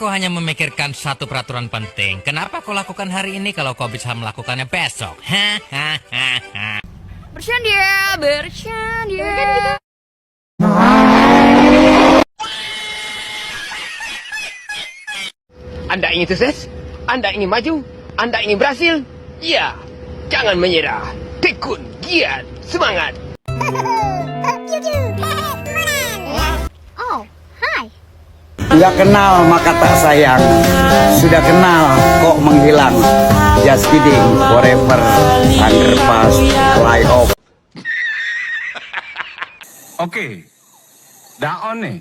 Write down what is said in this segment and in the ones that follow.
Aku hanya memikirkan satu peraturan penting. Kenapa kau lakukan hari ini kalau kau bisa melakukannya besok? Bercanda, bercanda. Anda ingin sukses? Anda ingin maju? Anda ingin berhasil? Ya, jangan menyerah. Tekun, giat, semangat. Oh, hai. Nggak kenal maka tak sayang, sudah kenal kok menghilang. Just kidding, forever, underpass, fly off. Oke, dah on nih.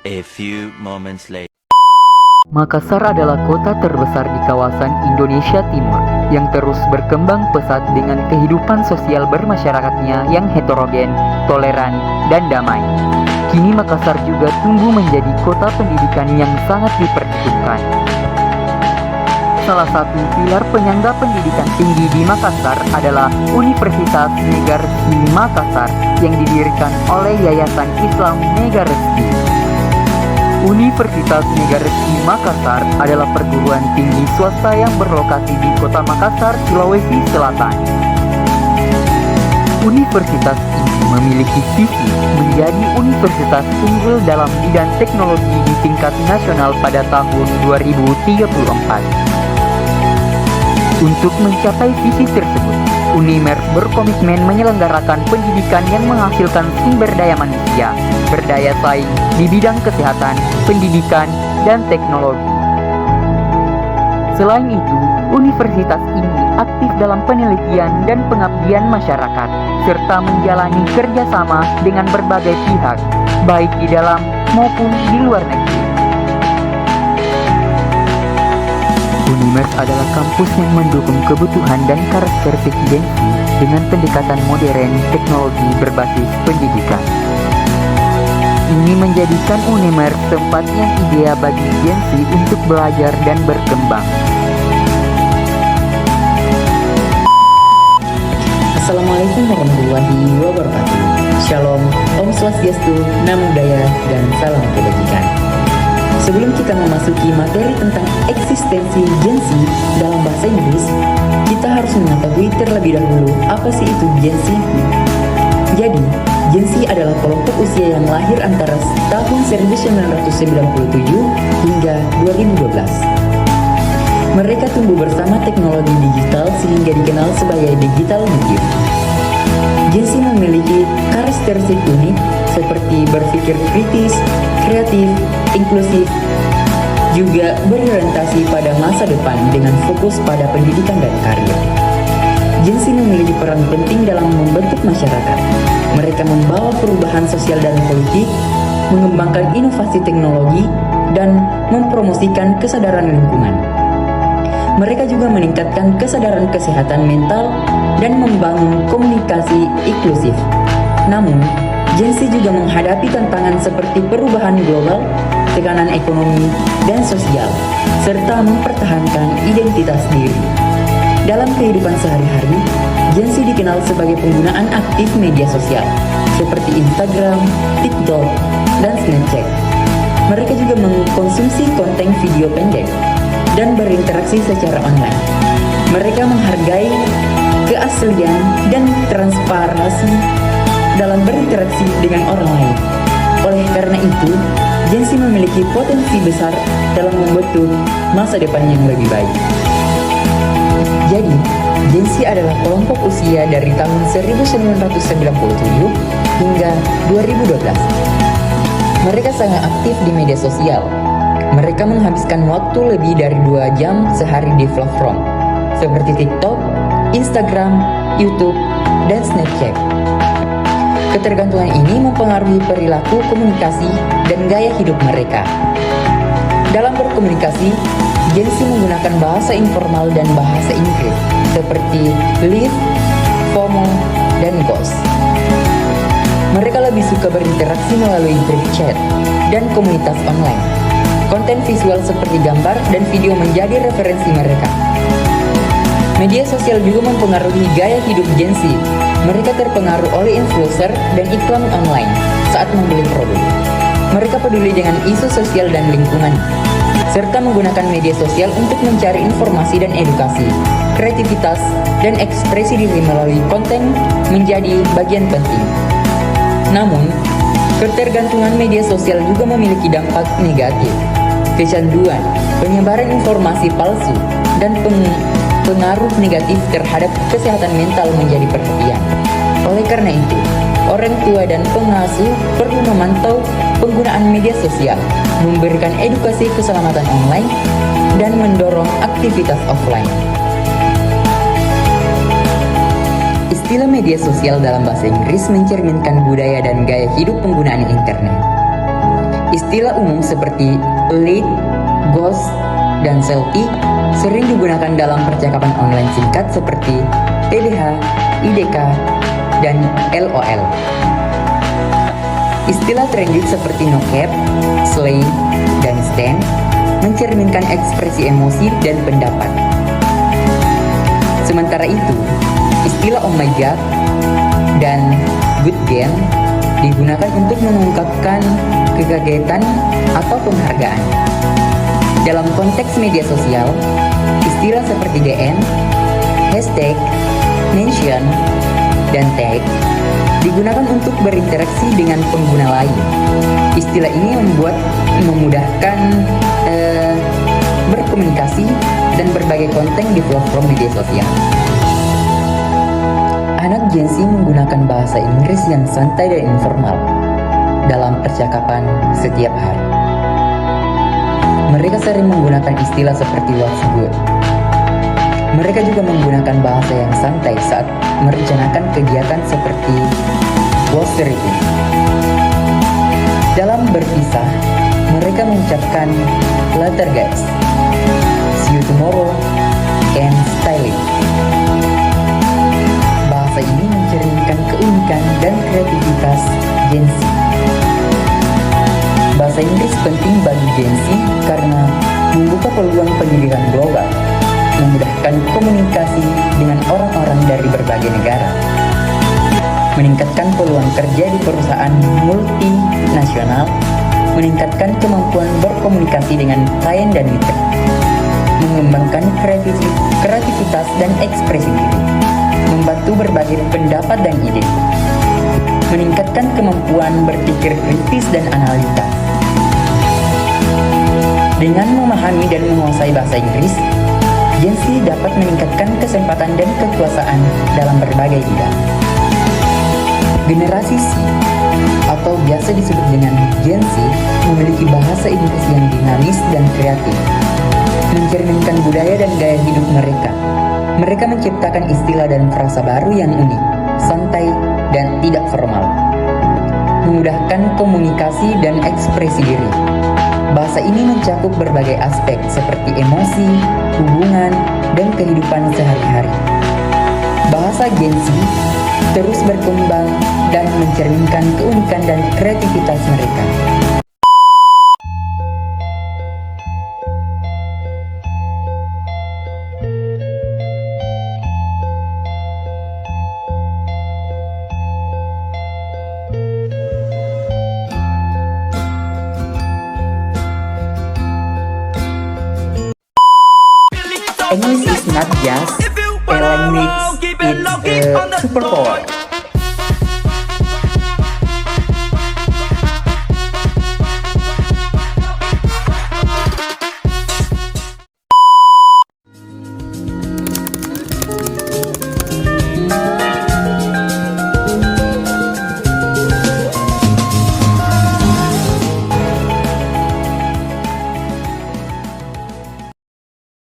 A few moments later. Makassar adalah kota terbesar di kawasan Indonesia Timur yang terus berkembang pesat dengan kehidupan sosial bermasyarakatnya yang heterogen, toleran, dan damai. Kini Makassar juga tumbuh menjadi kota pendidikan yang sangat diperhitungkan. Salah satu pilar penyangga pendidikan tinggi di Makassar adalah Universitas Megaresmi Makassar yang didirikan oleh Yayasan Islam Megaresmi. Universitas Megaresmi Makassar adalah perguruan tinggi swasta yang berlokasi di Kota Makassar, Sulawesi Selatan. Universitas ini memiliki visi menjadi universitas unggul dalam bidang teknologi di tingkat nasional pada tahun 2034. Untuk mencapai visi tersebut, Unimer berkomitmen menyelenggarakan pendidikan yang menghasilkan sumber daya manusia, berdaya saing di bidang kesehatan, pendidikan, dan teknologi. Selain itu, universitas ini aktif dalam penelitian dan pengabdian masyarakat, serta menjalani kerjasama dengan berbagai pihak, baik di dalam maupun di luar negeri. Unimer adalah kampus yang mendukung kebutuhan dan karakteristik Gen Z dengan pendekatan modern teknologi berbasis pendidikan. Ini menjadikan Unimer tempat yang ideal bagi Gen Z untuk belajar dan berkembang. Assalamualaikum warahmatullahi wabarakatuh. Shalom, Om Swastiastu, Namo Buddhaya, dan salam kebajikan. Sebelum kita memasuki materi tentang eksistensi Gen Z dalam bahasa Inggris, kita harus mengetahui terlebih dahulu apa sih itu Gen Z. Jadi, Gen Z adalah kelompok usia yang lahir antara tahun 1997 hingga 2012. Mereka tumbuh bersama teknologi digital sehingga dikenal sebagai digital native. Gen Z memiliki karakteristik unik seperti berpikir kritis, kreatif, inklusif, juga berorientasi pada masa depan dengan fokus pada pendidikan dan karir. Gen Z memiliki peran penting dalam membentuk masyarakat. Mereka membawa perubahan sosial dan politik, mengembangkan inovasi teknologi, dan mempromosikan kesadaran lingkungan. Mereka juga meningkatkan kesadaran kesehatan mental dan membangun komunikasi inklusif. Namun, Gen Z juga menghadapi tantangan seperti perubahan global, tekanan ekonomi dan sosial, serta mempertahankan identitas diri. Dalam kehidupan sehari-hari, Gen Z dikenal sebagai penggunaan aktif media sosial, seperti Instagram, TikTok, dan Snapchat. Mereka juga mengkonsumsi konten video pendek dan berinteraksi secara online. Mereka menghargai keaslian dan transparansi dalam berinteraksi dengan orang lain. Oleh karena itu, Gen Z memiliki potensi besar dalam membentuk masa depan yang lebih baik. Jadi, Gen Z adalah kelompok usia dari tahun 1997 hingga 2012. Mereka sangat aktif di media sosial. Mereka menghabiskan waktu lebih dari 2 jam sehari di platform seperti TikTok, Instagram, YouTube, dan Snapchat. Ketergantungan ini mempengaruhi perilaku komunikasi dan gaya hidup mereka. Dalam berkomunikasi, Gen Z menggunakan bahasa informal dan bahasa Inggris seperti live, FOMO, dan ghost. Mereka lebih suka berinteraksi melalui grup chat dan komunitas online. Konten visual seperti gambar dan video menjadi referensi mereka. Media sosial juga mempengaruhi gaya hidup Gen Z. Mereka terpengaruh oleh influencer dan iklan online saat membeli produk. Mereka peduli dengan isu sosial dan lingkungan, serta menggunakan media sosial untuk mencari informasi dan edukasi. Kreativitas dan ekspresi diri melalui konten menjadi bagian penting. Namun, ketergantungan media sosial juga memiliki dampak negatif. Kecanduan, penyebaran informasi palsu, dan pengaruh negatif terhadap kesehatan mental menjadi perhatian. Oleh karena itu, orang tua dan pengasuh perlu memantau penggunaan media sosial, memberikan edukasi keselamatan online, dan mendorong aktivitas offline. Istilah media sosial dalam bahasa Inggris mencerminkan budaya dan gaya hidup penggunaan internet. Istilah umum seperti lead, ghost, dan selfie sering digunakan dalam percakapan online singkat seperti PDH, IDK, dan LOL. Istilah trending seperti nocap, slay, dan stan mencerminkan ekspresi emosi dan pendapat. Sementara itu, istilah oh my god dan good game digunakan untuk mengungkapkan kekagetan atau penghargaan. Dalam konteks media sosial, istilah seperti DM, hashtag, mention, dan tag digunakan untuk berinteraksi dengan pengguna lain. Istilah ini memudahkan berkomunikasi dan berbagai konten di platform media sosial. Anak Gen Z menggunakan bahasa Inggris yang santai dan informal dalam percakapan setiap hari. Mereka sering menggunakan istilah seperti what's good. Mereka juga menggunakan bahasa yang santai saat merencanakan kegiatan seperti what's the review. Dalam berpisah, mereka mengucapkan later guys, see you tomorrow, and styling. Bahasa ini mencerminkan keunikan dan kreativitas Gen Z. Bahasa Inggris penting bagi Gen Z karena membuka peluang pendidikan global, memudahkan komunikasi dengan orang-orang dari berbagai negara, meningkatkan peluang kerja di perusahaan multinasional, meningkatkan kemampuan berkomunikasi dengan klien dan mitra, mengembangkan kreativitas dan ekspresi diri, membantu berbagai pendapat dan ide, meningkatkan kemampuan berpikir kritis dan analita. Dengan memahami dan menguasai bahasa Inggris, Gen Z dapat meningkatkan kesempatan dan kekuasaan dalam berbagai bidang. Generasi Z, atau biasa disebut dengan Gen Z, memiliki bahasa Inggris yang dinamis dan kreatif, mencerminkan budaya dan gaya hidup mereka. Mereka menciptakan istilah dan frasa baru yang unik, santai, dan tidak formal, memudahkan komunikasi dan ekspresi diri. Bahasa ini mencakup berbagai aspek seperti emosi, hubungan, dan kehidupan sehari-hari. Bahasa Gen Z terus berkembang dan mencerminkan keunikan dan kreativitas mereka. English is not just a language, it's a superpower.